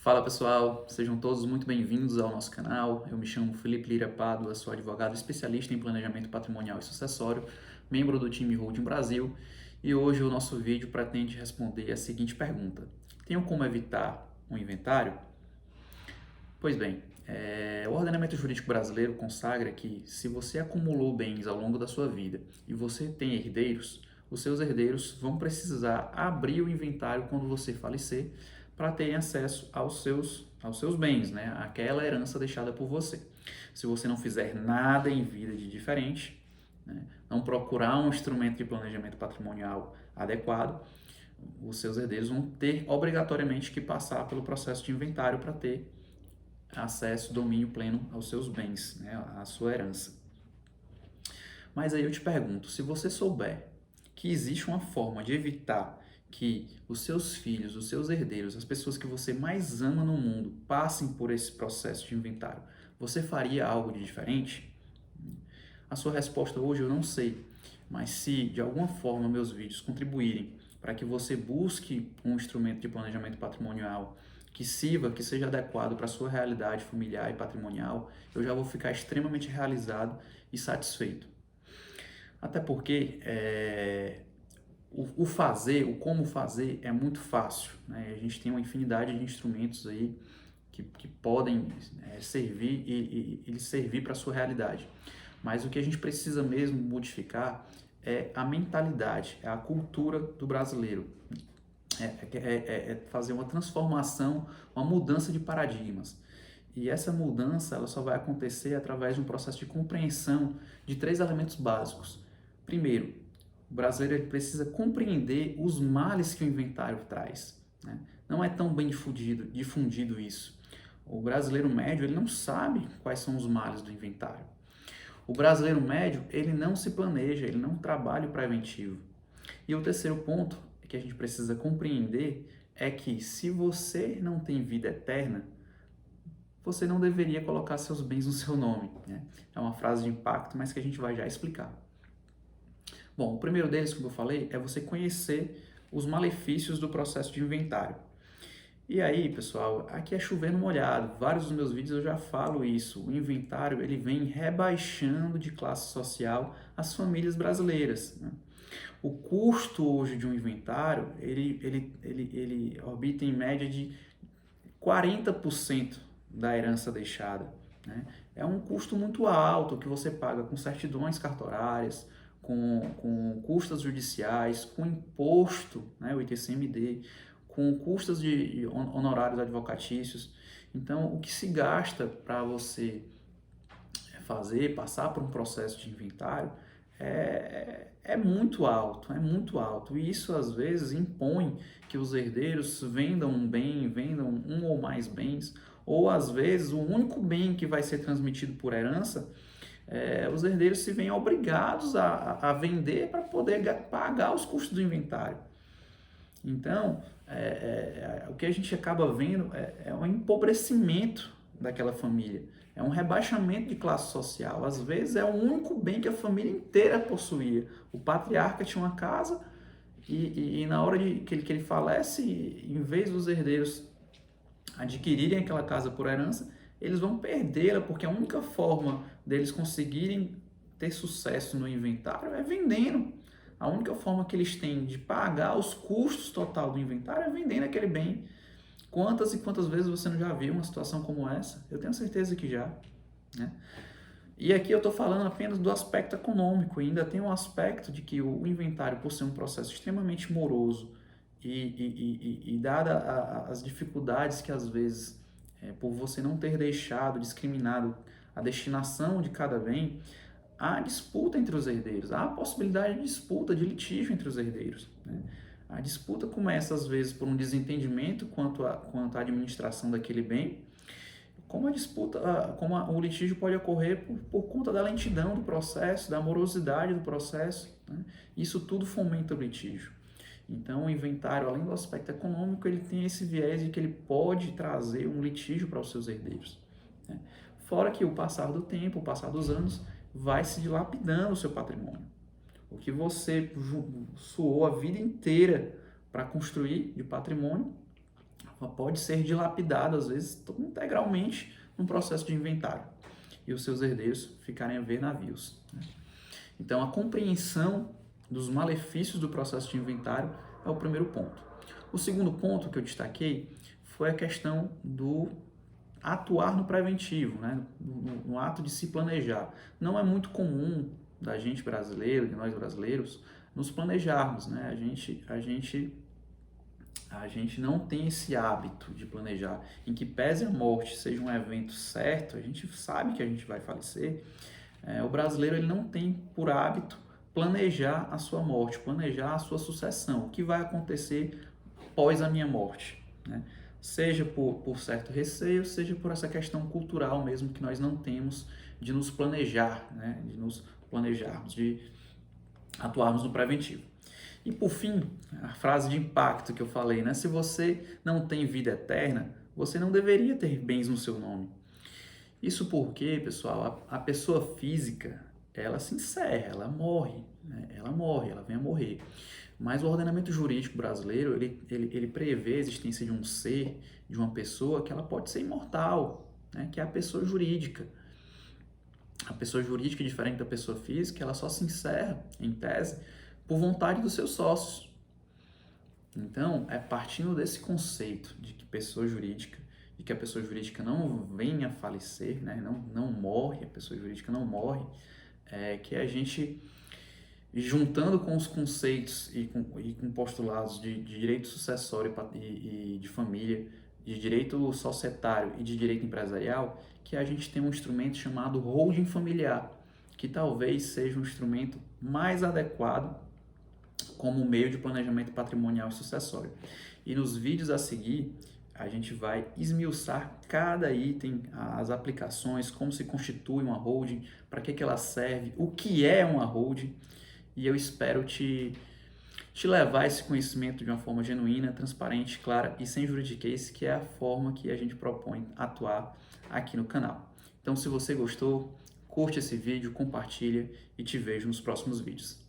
Fala pessoal, sejam todos muito bem-vindos ao nosso canal. Eu me chamo Felipe Lira Pádua, sou advogado especialista em planejamento patrimonial e sucessório, membro do time Holding Brasil, e hoje o nosso vídeo pretende responder a seguinte pergunta: tenho como evitar um inventário? Pois bem, o ordenamento jurídico brasileiro consagra que se você acumulou bens ao longo da sua vida e você tem herdeiros, os seus herdeiros vão precisar abrir o inventário quando você falecer para terem acesso aos seus bens, né? Aquela herança deixada por você. Se você não fizer nada em vida de diferente, né? Não procurar um instrumento de planejamento patrimonial adequado, os seus herdeiros vão ter obrigatoriamente que passar pelo processo de inventário para ter acesso, domínio pleno aos seus bens, né, à sua herança. Mas aí eu te pergunto, se você souber que existe uma forma de evitar que os seus filhos, os seus herdeiros, as pessoas que você mais ama no mundo passem por esse processo de inventário, você faria algo de diferente? A sua resposta hoje eu não sei, mas se de alguma forma meus vídeos contribuírem para que você busque um instrumento de planejamento patrimonial que sirva, que seja adequado para a sua realidade familiar e patrimonial, eu já vou ficar extremamente realizado e satisfeito. Até porque o como fazer é muito fácil, né? A gente tem uma infinidade de instrumentos aí que podem servir e servir para a sua realidade. Mas o que a gente precisa mesmo modificar é a mentalidade, é a cultura do brasileiro. É fazer uma transformação, uma mudança de paradigmas. E essa mudança ela só vai acontecer através de um processo de compreensão de três elementos básicos. Primeiro, o brasileiro ele precisa compreender os males que o inventário traz, né? Não é tão bem difundido isso. O brasileiro médio ele não sabe quais são os males do inventário. O brasileiro médio ele não se planeja, ele não trabalha o preventivo. E o terceiro ponto que a gente precisa compreender é que se você não tem vida eterna, você não deveria colocar seus bens no seu nome, né? É uma frase de impacto, mas que a gente vai já explicar. Bom, o primeiro deles, como eu falei, é você conhecer os malefícios do processo de inventário. E aí, pessoal, aqui é chovendo molhado. Vários dos meus vídeos eu já falo isso. O inventário ele vem rebaixando de classe social as famílias brasileiras, né? O custo hoje de um inventário, ele orbita em média de 40% da herança deixada, né? É um custo muito alto que você paga com certidões cartorárias, com custas judiciais, com imposto, né, o ITCMD, com custas de honorários advocatícios. Então, o que se gasta para você passar por um processo de inventário é muito alto, é muito alto. E isso, às vezes, impõe que os herdeiros vendam um bem, vendam um ou mais bens, ou, às vezes, o único bem que vai ser transmitido por herança, os herdeiros se veem obrigados a vender para poder pagar os custos do inventário. Então, o que a gente acaba vendo é um empobrecimento daquela família, é um rebaixamento de classe social. Às vezes é o único bem que a família inteira possuía. O patriarca tinha uma casa e na hora que ele falece, em vez dos herdeiros adquirirem aquela casa por herança, eles vão perdê-la, porque a única forma deles conseguirem ter sucesso no inventário é vendendo. A única forma que eles têm de pagar os custos total do inventário é vendendo aquele bem. Quantas e quantas vezes você não já viu uma situação como essa? Eu tenho certeza que já, né? E aqui eu estou falando apenas do aspecto econômico, e ainda tem um aspecto de que o inventário, por ser um processo extremamente moroso e dada as dificuldades que às vezes, por você não ter deixado discriminado a destinação de cada bem, há disputa entre os herdeiros, há a possibilidade de disputa, de litígio entre os herdeiros, né? A disputa começa às vezes por um desentendimento quanto à administração daquele bem, como a disputa, o litígio pode ocorrer por conta da lentidão do processo, da morosidade do processo, né? Isso tudo fomenta o litígio. Então, o inventário, além do aspecto econômico, ele tem esse viés de que ele pode trazer um litígio para os seus herdeiros, né? Fora que o passar do tempo, o passar dos anos, vai se dilapidando o seu patrimônio. O que você suou a vida inteira para construir de patrimônio pode ser dilapidado, às vezes, integralmente no processo de inventário e os seus herdeiros ficarem a ver navios, né? Então, a compreensão dos malefícios do processo de inventário é o primeiro ponto. O segundo ponto que eu destaquei foi a questão do atuar no preventivo, né? No ato de se planejar. Não é muito comum da gente brasileiro, de nós brasileiros, nos planejarmos, né? A gente não tem esse hábito de planejar. Em que pese a morte seja um evento certo, a gente sabe que a gente vai falecer, o brasileiro ele não tem por hábito planejar a sua morte, planejar a sua sucessão, o que vai acontecer após a minha morte, né? Seja por certo receio, seja por essa questão cultural mesmo que nós não temos de nos planejar, né? De nos planejarmos, de atuarmos no preventivo. E por fim, a frase de impacto que eu falei, né? Se você não tem vida eterna, você não deveria ter bens no seu nome. Isso porque, pessoal, a pessoa física, ela se encerra, ela morre, né? Ela morre, ela vem a morrer. Mas o ordenamento jurídico brasileiro, ele prevê a existência de um ser, de uma pessoa que ela pode ser imortal, né? Que é a pessoa jurídica. A pessoa jurídica, diferente da pessoa física, ela só se encerra, em tese, por vontade dos seus sócios. Então, é partindo desse conceito de que a pessoa jurídica não venha a falecer, né? Não morre, a pessoa jurídica não morre, que a gente, juntando com os conceitos e com postulados de direito sucessório e de família, de direito societário e de direito empresarial, que a gente tem um instrumento chamado holding familiar, que talvez seja um instrumento mais adequado como meio de planejamento patrimonial e sucessório. E nos vídeos a seguir, a gente vai esmiuçar cada item, as aplicações, como se constitui uma holding, para que ela serve, o que é uma holding, e eu espero te levar esse conhecimento de uma forma genuína, transparente, clara e sem juridiquês, que é a forma que a gente propõe atuar aqui no canal. Então, se você gostou, curte esse vídeo, compartilha e te vejo nos próximos vídeos.